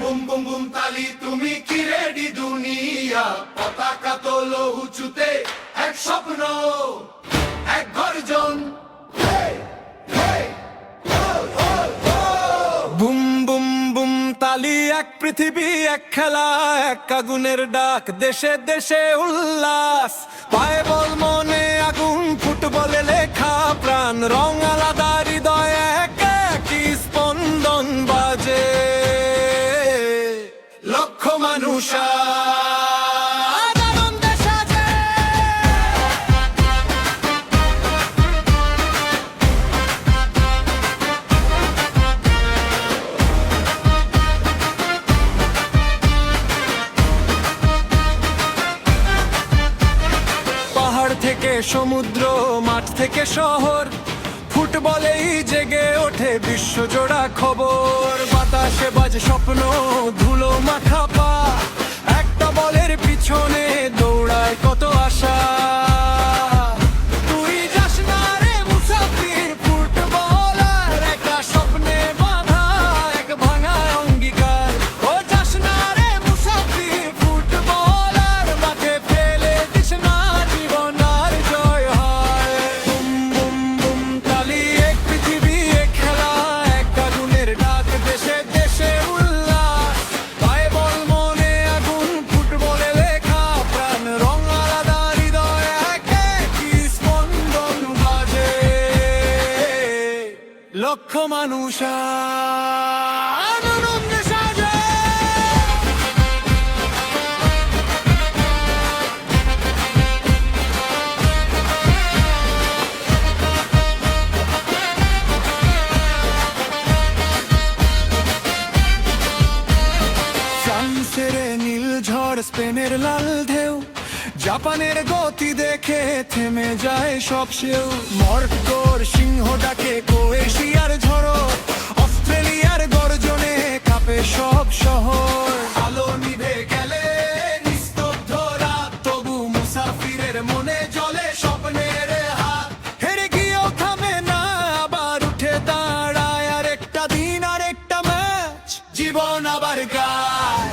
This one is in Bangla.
বুম বুম বুম তালি তুমি কি রেডি দুনিয়া পতাকা তোলো উঁচুতে এক স্বপ্ন এক গর্জন বুম বুম বুম তালি এক পৃথিবী এক খেলা এক আগুনের ডাক দেশে দেশে উল্লাস পায়ে বল মনে আগুন ফুটবলে লেখা প্রাণ রং আলাদা হৃদয় এক একই স্পন্দন বাজে লক্ষ মানুষ আজ আনন্দে সাজে। পাহাড় থেকে সমুদ্র মাঠ থেকে শহর ফুটবলেই জেগে ওঠে বিশ্বজোড়া খবর বাতাসে বাজে স্বপ্ন ধুলো মাখা পা একটা বলের পিছনে দৌড়ায় কত আশা তুই যাস না রে মুসাফির ফুটবলার একটা স্বপ্নে বাঁধা এক ভাঙা অঙ্গীকার ও যাস না রে মুসাফির ফুটবলার মাঠে ফেলে দিস না জীবন আর জয় হয় বুম বুম বুম তালি এক পৃথিবী এক খেলা এক আগুনের ডাক দেশে দেশে উল্লাস পায়ে বল মনে আগুন ফুটবলে লেখা প্রাণ রং আলাদা হৃদয় এক একই স্পন্দন বাজে লক্ষ মানুষ আনন্দে সাজে। ফ্রান্সের নীল ঝড় স্পেনের লাল ঢেউ জাপানের গতি দেখে থেমে যায় সব সেও মরক্কোর সিংহ ডাকে ক্রোয়েশিয়ার ঝড় অস্ট্রেলিয়ার গর্জনে কাঁপে সব শহর আলো নিভে গেলে নিস্তব্ধ রাত তবু মুসাফিরের মনে জ্বলে স্বপ্নের হাত হেরে গিয়েও থামে না আবার উঠে দাঁড়ায় আর একটা দিন আর একটা ম্যাচ জীবন আবার গায়